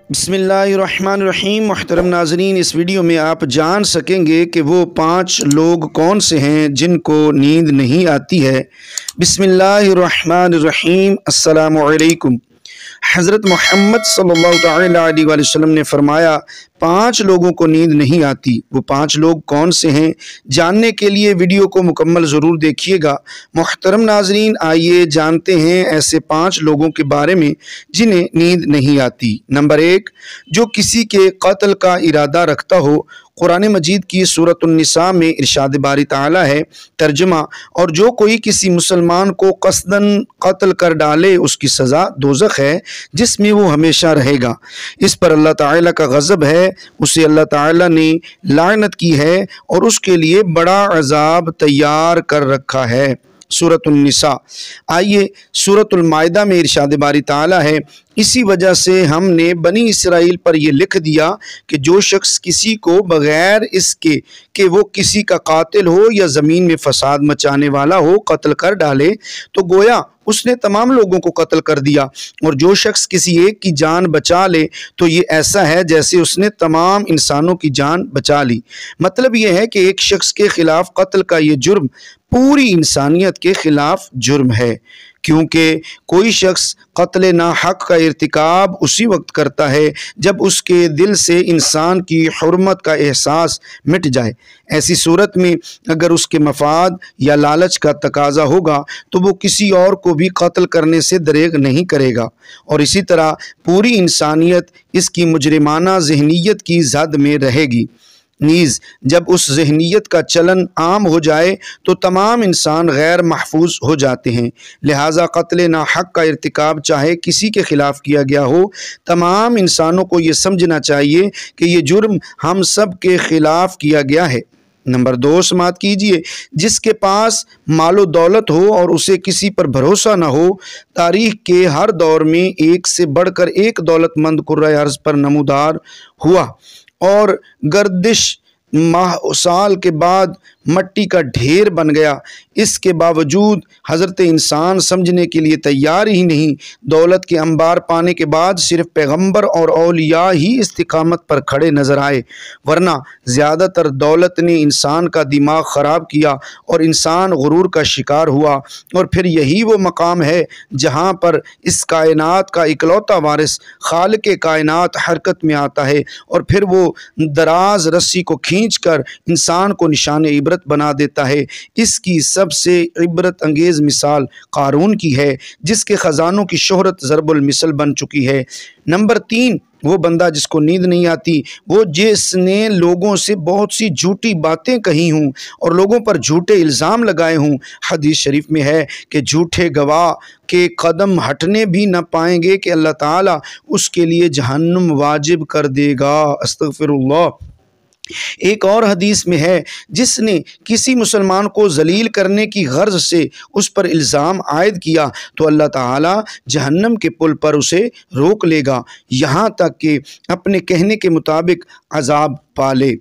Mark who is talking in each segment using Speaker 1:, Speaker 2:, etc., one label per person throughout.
Speaker 1: बिस्मिल्लाहिर्रहमानिर्रहीम। मुहतरम नाज़रीन, इस वीडियो में आप जान सकेंगे कि वो 5 लोग कौन से हैं जिनको नींद नहीं आती है। बिस्मिल्लाहिर्रहमानिर्रहीम। अस्सलामु अलैकुम। हज़रत मोहम्मद सल्लल्लाहु तआला अलैहि वसल्लम ने फरमाया 5 लोगों को नींद नहीं आती। वो 5 लोग कौन से हैं, जानने के लिए वीडियो को मुकम्मल ज़रूर देखिएगा। मुहतरम नाज़रीन, आइए जानते हैं ऐसे 5 लोगों के बारे में जिन्हें नींद नहीं आती। नंबर 1, जो किसी के कत्ल का इरादा रखता हो। कुरान मजीद की सूरत उन-निसा में इरशाद बारी ताला है, तर्जुमा, और जो कोई किसी मुसलमान को कसदन कत्ल कर डाले उसकी सज़ा दोज़ख है जिसमें वो हमेशा रहेगा। इस पर अल्लाह ताला का गज़ब है, उसे अल्लाह ताला ने लानत की है और उसके लिए बड़ा अज़ाब तैयार कर रखा है। सूरत उन-निसा। आइए सूरतुल माइदा में इरशाद बारी ताला है, इसी वजह से हमने बनी इसराइल पर यह लिख दिया कि जो शख्स किसी को बग़ैर इसके कि वो किसी का कातिल हो या ज़मीन में फ़साद मचाने वाला हो कत्ल कर डाले तो गोया उसने तमाम लोगों को कत्ल कर दिया, और जो शख्स किसी एक की जान बचा ले तो ये ऐसा है जैसे उसने तमाम इंसानों की जान बचा ली। मतलब ये है कि एक शख्स के ख़िलाफ़ कत्ल का ये जुर्म पूरी इंसानियत के ख़िलाफ़ जुर्म है, क्योंकि कोई शख्स कत्ल ना हक़ का इर्तिकाब उसी वक्त करता है जब उसके दिल से इंसान की हुर्मत का एहसास मिट जाए। ऐसी सूरत में अगर उसके मफाद या लालच का तकाज़ा होगा तो वो किसी और को भी कत्ल करने से दरेग नहीं करेगा, और इसी तरह पूरी इंसानियत इसकी मुजरिमाना ज़हनीत की ज़द में रहेगी। नीज़ जब उस ज़हनीत का चलन आम हो जाए तो तमाम इंसान गैर महफूज हो जाते हैं। लिहाजा कत्ल ना हक़ का इर्तिकाब चाहे किसी के ख़िलाफ़ किया गया हो, तमाम इंसानों को ये समझना चाहिए कि ये जुर्म हम सब के ख़िलाफ़ किया गया है। नंबर 2, समात कीजिए, जिसके पास मालो दौलत हो और उसे किसी पर भरोसा न हो। तारीख़ के हर दौर में एक से बढ़कर एक दौलतमंद कुर्रा अर्ज़ पर नमूदार हुआ और गर्दिश माह साल के बाद मट्टी का ढेर बन गया। इसके बावजूद हज़रत इंसान समझने के लिए तैयार ही नहीं। दौलत के अंबार पाने के बाद सिर्फ पैगंबर और औलिया ही इस्तिकामत पर खड़े नज़र आए, वरना ज़्यादातर दौलत ने इंसान का दिमाग ख़राब किया और इंसान गुरूर का शिकार हुआ। और फिर यही वो मकाम है जहाँ पर इस कायनात का इकलौता वारिस खालिक़ कायनात हरकत में आता है, और फिर वो दराज रस्सी को खींच कर इंसान को निशान इबरत बना देता है। इसकी सबसे इबरत अंगेज़ मिसाल क़ारून की है, जिसके ख़जानों की शोहरत ज़रबुल मिसल बन चुकी है। नंबर 3, वो बंदा जिसको नींद नहीं आती, वो जिसने लोगों से बहुत सी झूठी बातें कही हों और लोगों पर झूठे इल्ज़ाम लगाए हों। हदीस शरीफ में है कि झूठे गवाह के कदम हटने भी न पाएंगे कि अल्लाह ताला उसके लिए जहन्नुम वाजिब कर देगा। अस्तग़फिरुल्लाह। एक और हदीस में है, जिसने किसी मुसलमान को जलील करने की गर्ज से उस पर इल्ज़ाम आयद किया तो अल्लाह ताला जहन्नम के पुल पर उसे रोक लेगा, यहाँ तक कि अपने कहने के मुताबिक अजाब पाले।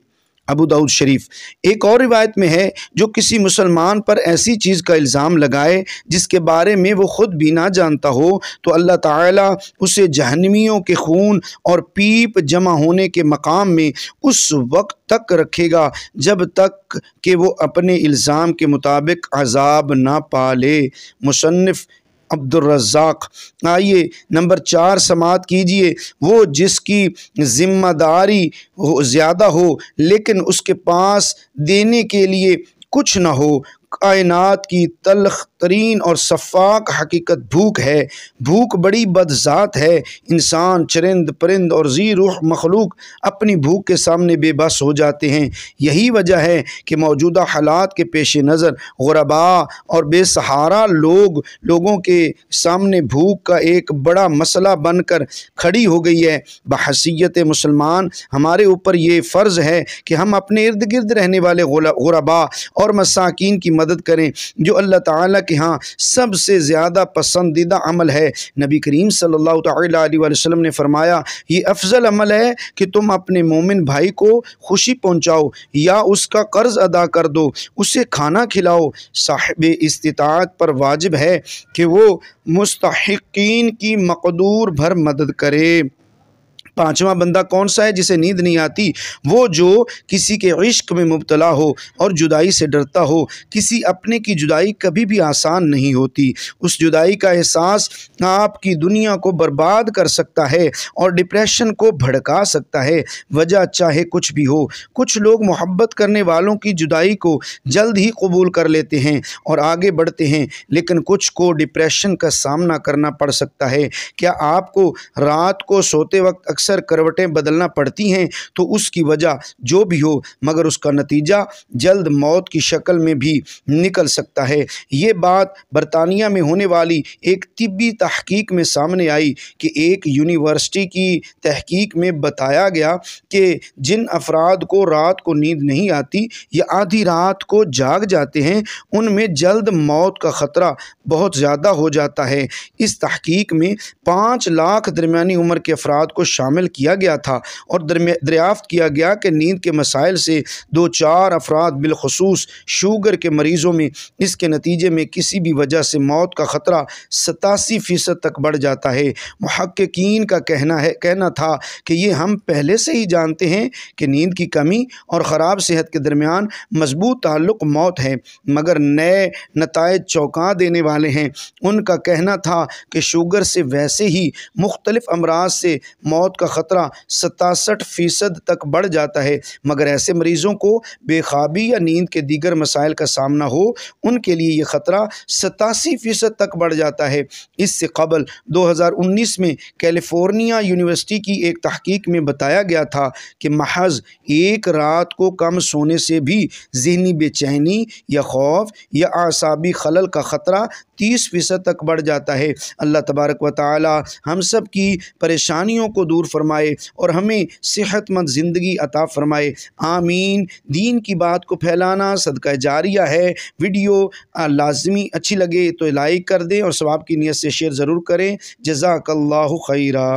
Speaker 1: अबू दाऊद शरीफ। एक और रिवायत में है, जो किसी मुसलमान पर ऐसी चीज़ का इल्ज़ाम लगाए जिसके बारे में वो ख़ुद भी ना जानता हो तो अल्लाह ताला उसे जहन्नमियों के खून और पीप जमा होने के मकाम में उस वक्त तक रखेगा जब तक कि वो अपने इल्ज़ाम के मुताबिक अजाब ना पाले। मुसन्निफ़ अब्दुर रज़्ज़ाक़। आइए नंबर 4 समात कीजिए, वो जिसकी ज़िम्मेदारी ज़्यादा हो लेकिन उसके पास देने के लिए कुछ न हो। कायनात की तल्ख़ तरीन और शफ़ाक़ हकीकत भूख है। भूख बड़ी बदज़ात है। इंसान, चरिंद परिंद और ज़ी रूह मखलूक अपनी भूख के सामने बेबस हो जाते हैं। यही वजह है कि मौजूदा हालात के पेश नज़र गुरबा और बेसहारा लोगों के सामने भूख का एक बड़ा मसला बनकर खड़ी हो गई है। बहसीयत मुसलमान हमारे ऊपर ये फ़र्ज़ है कि हम अपने इर्द गिर्द रहने वाले गुरबा और मसाकीन की मदद करें, जो अल्लाह ताला के यहाँ सबसे ज़्यादा पसंदीदा अमल है। नबी करीम सल्लल्लाहु अलैहि वसल्लम ने फरमाया, ये अफजल अमल है कि तुम अपने मोमिन भाई को खुशी पहुँचाओ या उसका कर्ज़ अदा कर दो, उसे खाना खिलाओ। साहिब इस्तिताअत पर वाजिब है कि वो मुस्तहिक़ीन की मक़दूर भर मदद करे। पांचवा बंदा कौन सा है जिसे नींद नहीं आती? वो जो किसी के इश्क में मुब्तला हो और जुदाई से डरता हो। किसी अपने की जुदाई कभी भी आसान नहीं होती। उस जुदाई का एहसास आपकी दुनिया को बर्बाद कर सकता है और डिप्रेशन को भड़का सकता है, वजह चाहे कुछ भी हो। कुछ लोग मोहब्बत करने वालों की जुदाई को जल्द ही कबूल कर लेते हैं और आगे बढ़ते हैं, लेकिन कुछ को डिप्रेशन का सामना करना पड़ सकता है। क्या आपको रात को सोते वक्त अक्सर करवटें बदलना पड़ती हैं? तो उसकी वजह जो भी हो, मगर उसका नतीजा जल्द मौत की शक्ल में भी निकल सकता है। ये बात बरतानिया में होने वाली एक तिब्बी तहकीक में सामने आई कि एक यूनिवर्सिटी की तहकीक में बताया गया कि जिन अफराद को रात को नींद नहीं आती या आधी रात को जाग जाते हैं, उनमें जल्द मौत का ख़तरा बहुत ज़्यादा हो जाता है। इस तहकीक में 5 लाख दरमियानी उम्र के अफराद को शामिल किया गया था और दरियाफ्त किया गया कि नींद के मसाइल से 2-4 अफराद बिलखुसूस शुगर के मरीज़ों में इसके नतीजे में किसी भी वजह से मौत का ख़तरा 87% तक बढ़ जाता है। मुहक्किकीन का कहना था कि ये हम पहले से ही जानते हैं कि नींद की कमी और ख़राब सेहत के दरमियान मजबूत ताल्लुक़ मौत है, मगर नए नताइज चौंका देने वाले हैं। उनका कहना था कि शुगर से वैसे ही मुख्तलिफ अमराज से मौत का ख़तरा 67% तक बढ़ जाता है, मगर ऐसे मरीज़ों को बेख्वाबी या नींद के दीगर मसाइल का सामना हो, उनके लिए ये ख़तरा 87% तक बढ़ जाता है। इससे कबल 2019 में कैलिफोर्निया यूनिवर्सिटी की एक तहकीक में बताया गया था कि महज एक रात को कम सोने से भी ज़हनी बेचैनी या खौफ या आसाबी खलल का ख़तरा 30% तक बढ़ जाता है। अल्लाह तबारक व तआला हम सब की परेशानियों को दूर फरमाए और हमें सेहतमंद ज़िंदगी अता फरमाए, आमीन। दीन की बात को फैलाना सदका जारिया है। वीडियो लाजमी अच्छी लगे तो लाइक कर दें और सवाब की नीयत से शेयर ज़रूर करें। जज़ाकल्लाहु खैरा।